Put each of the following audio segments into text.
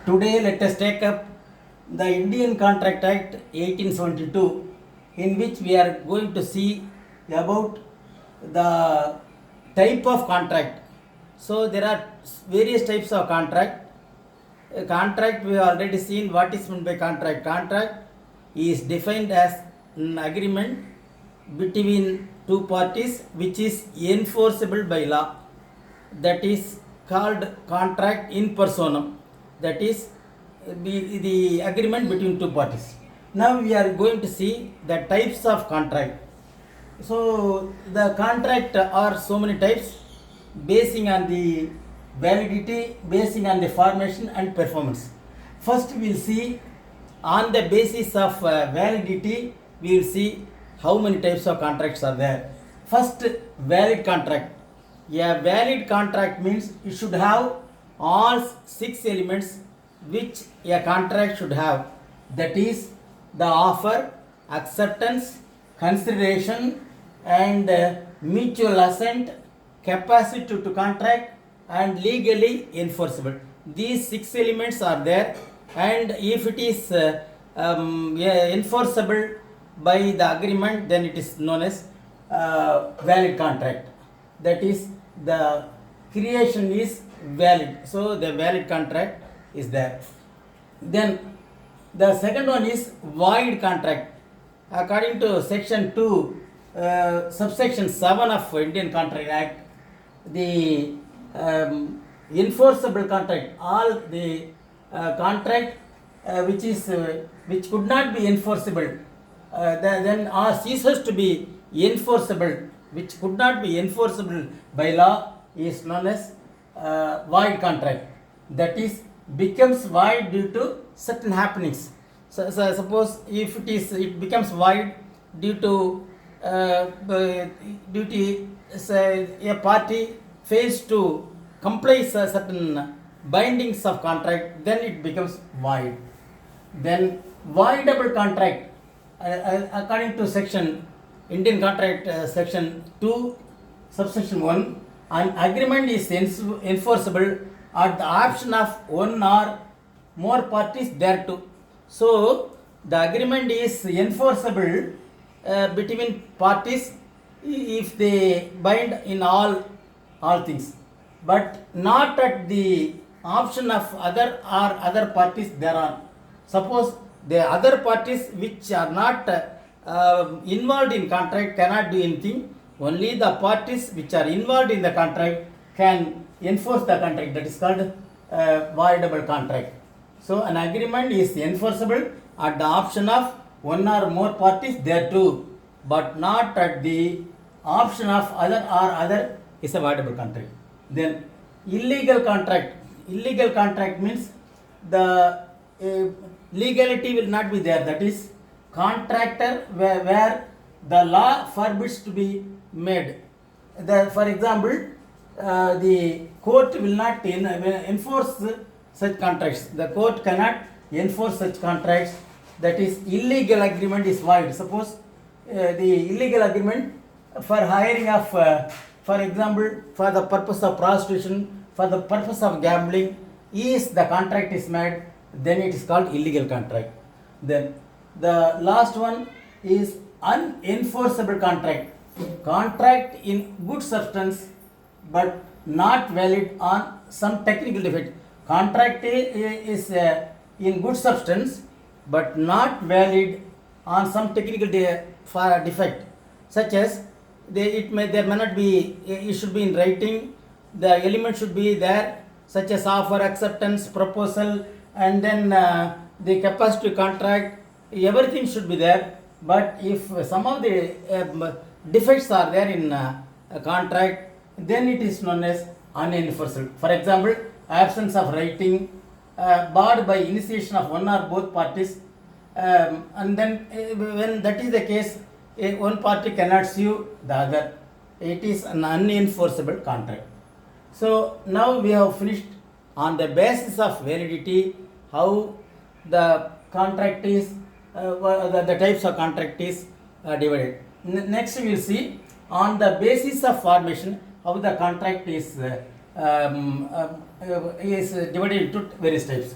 Today, let us take up the Indian Contract Act 1872, in which we are going to see about the type of contract. So, there are various types of contract. A contract, we have already seen what is meant by contract. Contract is defined as an agreement between two parties which is enforceable by law. That is called contract in personam. That is the agreement between two parties. Now we are going to see the types of contract. So the contract are so many types basing on the validity, basing on the formation and performance. First we will see on the basis of validity, we will see how many types of contracts are there. First, valid contract. A valid contract means it should have all 6 elements which a contract should have. That is the offer, acceptance, consideration, and mutual assent, capacity to contract, and legally enforceable. These 6 elements are there, and if it is enforceable by the agreement, then it is known as valid contract. That is, the creation is valid. So the valid contract is there. Then the second one is void contract. According to section 2, subsection 7 of Indian Contract Act, the enforceable contract, all the contract which could not be enforceable, then ceases to be enforceable, which could not be enforceable by law, is known as void contract. That is, becomes void due to certain happenings. So suppose if it becomes void due to say, a party fails to comply certain bindings of contract, then it becomes void. Then voidable contract, according to section Indian Contract section 2 subsection 1, an agreement is enforceable at the option of one or more parties thereto. So the agreement is enforceable between parties if they bind in all things, but not at the option of other parties thereon. Suppose the other parties which are not involved in contract cannot do anything. Only the parties which are involved in the contract can enforce the contract. That is called voidable contract. So an agreement is enforceable at the option of one or more parties thereto, but not at the option of other is a voidable contract. Then illegal contract. Illegal contract means the legality will not be there. That is, contractor where the law forbids to be made. For example, the court will not enforce such contracts. The court cannot enforce such contracts. That is, illegal agreement is void. Suppose the illegal agreement for hiring of, for example, for the purpose of prostitution, for the purpose of gambling, is the contract is made, then it is called illegal contract. Then the last one is unenforceable contract. Contract in good substance but not valid on some technical defect. Contract is in good substance but not valid on some technical defect, such as there may not be, it should be in writing, the element should be there, such as offer, acceptance, proposal, and then the capacity to contract, everything should be there. But if some of the defects are there in a contract, then it is known as unenforceable. For example, absence of writing, barred by initiation of one or both parties, and then when that is the case, one party cannot sue the other. It is an unenforceable contract. So now we have finished on the basis of validity how the contract is, the types of contract is divided. Next we will see on the basis of formation how the contract is divided into various types.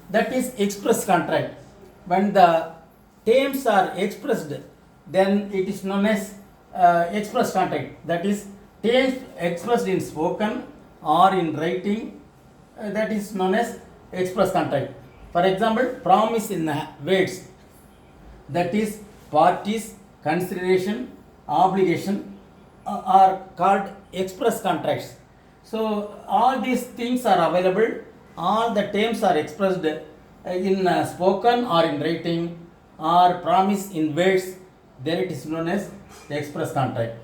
that is express contract. When the terms are expressed, then it is known as express contract. That is terms expressed in spoken or in writing, that is known as express contract. For example, promise in words, that is parties consideration obligation are called express contracts. So all these things are available, all the terms are expressed in spoken or in writing or promise in words, then it is known as the express contract.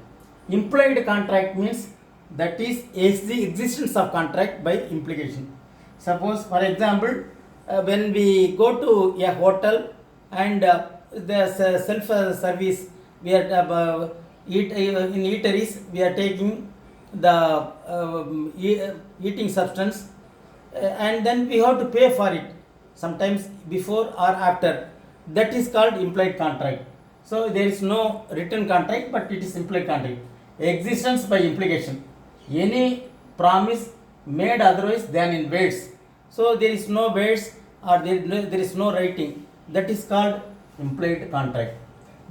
Implied contract means that is the existence of contract by implication. Suppose for example, when we go to a hotel and the self service, we are in eateries we are taking the eating substance, and then we have to pay for it sometimes before or after, that is called implied contract. So there is no written contract, but it is implied contract. Existence by implication, any promise made otherwise than in words. So there is no words or there is no writing, that is called implied contract.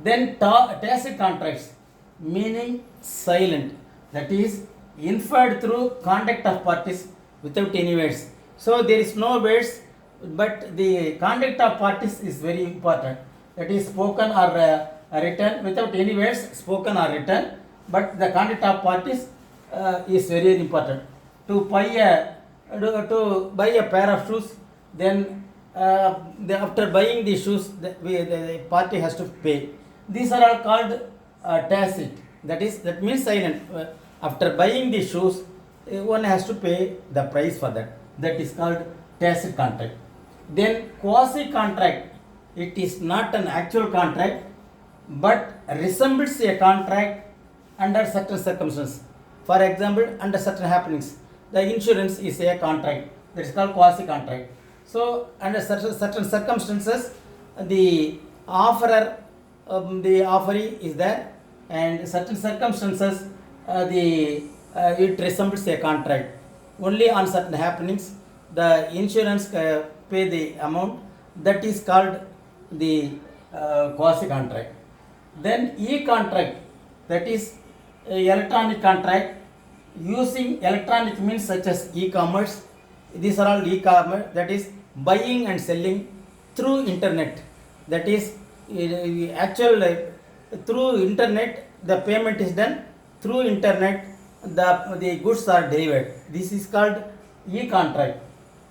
Then tacit contracts, meaning silent, that is inferred through conduct of parties without any words. So there is no words, but the conduct of parties is very important. That is spoken or written without any words, spoken or written, but the conduct of parties is very important. To buy a pair of shoes, then after buying the shoes, the party has to pay. These are all called tacit. That means silent. After buying the shoes, one has to pay the price for that. That is called tacit contract. Then quasi contract. It is not an actual contract, but resembles a contract under certain circumstances. For example, under certain happenings, the insurance is a contract. That is called quasi contract. So under certain circumstances, the offerer, the offeree is there, and certain circumstances, it resembles a contract. Only on certain happenings, the insurance pay the amount, that is called the quasi contract. Then e-contract, that is electronic contract using electronic means such as e-commerce. These are all e-commerce, that is buying and selling through internet. That is through internet, the payment is done through internet, the goods are delivered. This is called e-contract,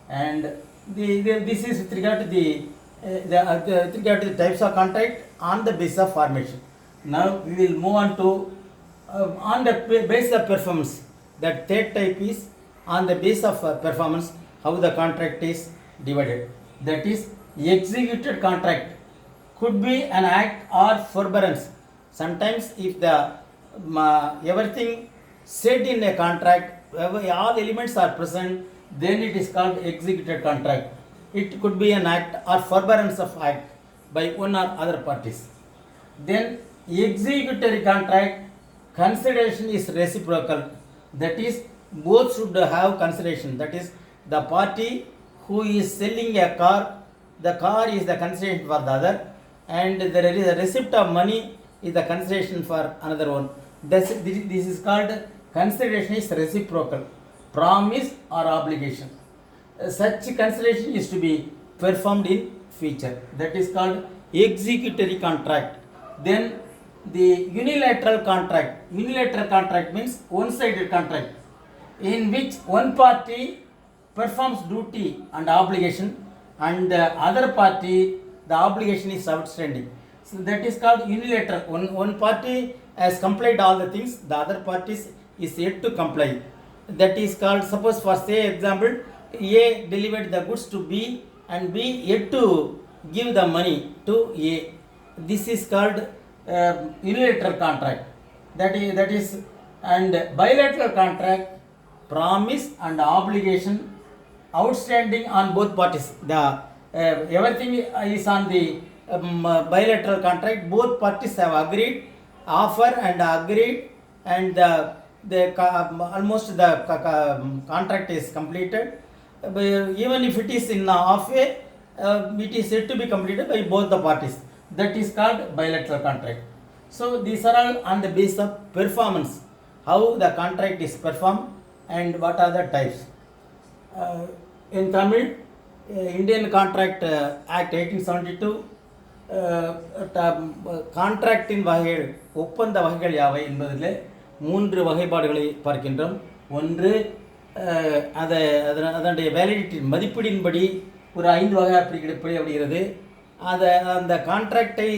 and this is with regard to the types of contract on the basis of formation. Now we will move on to on the basis of performance. That third type is on the basis of performance, how the contract is divided. That is executed contract, could be an act or forbearance. Sometimes if the everything said in a contract, all elements are present, then it is called executed contract. It could be an act or forbearance of act by one or other parties. Then executory contract, consideration is reciprocal. That is both should have consideration. That is the party who is selling a car, the car is the consideration for the other, and there is a receipt of money is the consideration for another one. This is called consideration is reciprocal, promise or obligation. Such consideration is to be performed in future. That is called executory contract. Then the unilateral contract. Unilateral contract means one-sided contract in which one party performs duty and obligation, and the other party, the obligation is outstanding. So that is called unilateral. One party has complied all the things, the other party is yet to comply. That is called, suppose for say example, A delivered the goods to B and B yet to give the money to A. This is called unilateral contract. That is, and bilateral contract, promise and obligation outstanding on both parties. The everything is on the bilateral contract. Both parties have agreed, offer and agreed, and almost the contract is completed. Even if it is in halfway, it is said to be completed by both the parties. That is called bilateral contract. So these are all on the basis of performance, how the contract is performed and what are the types. In Tamil, Indian Contract Act 1872 கான்ட்ராக்டின் வகைகள், ஒப்பந்த வகைகள் யாவை என்பதில் 3 வகைப்பாடுகளை பார்க்கின்றோம். ஒன்று, அதனுடைய validity மதிப்பீடின்படி ஒரு 5 வகையாக பிரிக்கப்படுகிறது. அந்த கான்ட்ராக்டை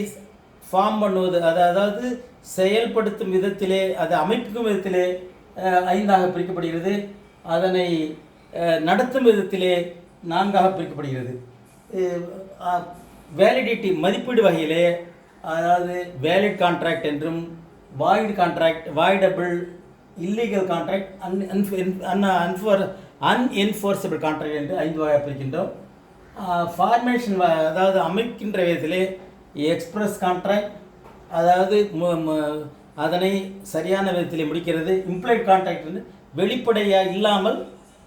ஃபார்ம் பண்ணுவது, அதாவது செயல்படுத்தும் விதத்திலே, அதை அமைக்கும் விதத்திலே 5ஆக பிரிக்கப்படுகிறது. அதனை நடத்தும் விதத்திலே 4ஆக பிரிக்கப்படுகிறது. வேலிடிட்டி மதிப்பீடு வகையிலே, அதாவது வேலிட் கான்ட்ராக்ட் என்றும், void contract, voidable, illegal contract, unenforceable contract என்று 5 வகையாக பிரிக்கின்றோம். ஃபார்மேஷன், அதாவது அமைக்கின்ற விதத்திலே எக்ஸ்பிரஸ் கான்ட்ராக்ட், அதாவது அதனை சரியான விதத்திலே முடிக்கிறது. இம்ப்ளைட் கான்ட்ராக்ட் என்று வெளிப்படையாக இல்லாமல்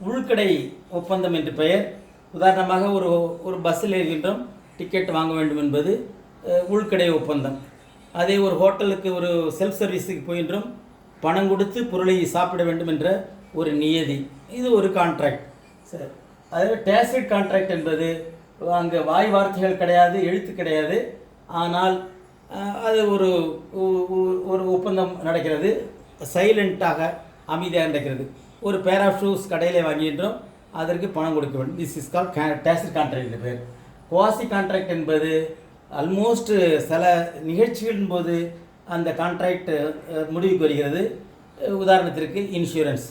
உள்கடை ஒப்பந்தம் என்று பெயர். உதாரணமாக ஒரு பஸ்ஸில் இருக்கின்றோம், டிக்கெட் வாங்க வேண்டும் என்பது உள்கடை ஒப்பந்தம். அதே ஒரு ஹோட்டலுக்கு, ஒரு செல்ஃப் சர்வீஸுக்கு போகின்றோம், பணம் கொடுத்து பொருளை சாப்பிட வேண்டும் என்ற ஒரு நியதி, இது ஒரு கான்ட்ராக்ட். சரி, அதாவது டேசிட் கான்ட்ராக்ட் என்பது அங்கே வாய் வார்த்தைகள் கிடையாது, எழுத்து கிடையாது, ஆனால் அது ஒரு ஒப்பந்தம் நடக்கிறது, சைலண்ட்டாக அமைதியாக நடக்கிறது. ஒரு பேர் ஆஃப் ஷூஸ் கடையிலே வாங்கின்றோம், அதற்கு பணம் கொடுக்க வேண்டும். திஸ் இஸ் கால் டேசிட் கான்ட்ராக்ட் என்று பேர். குவாசி கான்ட்ராக்ட் என்பது ஆல்மோஸ்ட் சில நிகழ்ச்சிகளின் போது அந்த கான்ட்ராக்ட் முடிவுக்கு வருகிறது. உதாரணத்திற்கு இன்சூரன்ஸ்.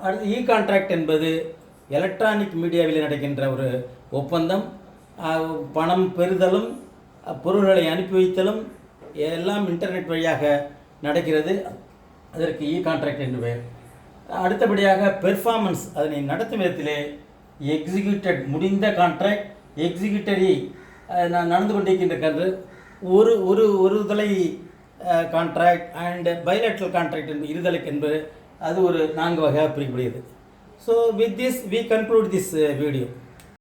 அடுத்து இ கான்ட்ராக்ட் என்பது எலக்ட்ரானிக் மீடியாவில் நடக்கின்ற ஒரு ஒப்பந்தம். பணம் பெறுதலும் பொருள்களை அனுப்பி வைத்தலும் எல்லாம் இன்டர்நெட் வழியாக நடக்கிறது. அதற்கு இ கான்ட்ராக்ட் என்று பெயர். அடுத்தபடியாக பெர்ஃபார்மன்ஸ், அதனை நடத்தும் விதத்திலே எக்ஸிக்யூட்டட், முடிந்த கான்ட்ராக்ட், எக்ஸிக்யூட்டரி, நான் நடந்து கொண்டிருக்கின்ற ஒரு தலை கான்ட்ராக்ட் அண்ட் பைலேட்ரல் கான்ட்ராக்ட் என்பது இருதலைக்கு என்பது அது ஒரு 4 வகையாக பிரிக்கப்படுகிறது. So with this we conclude this video.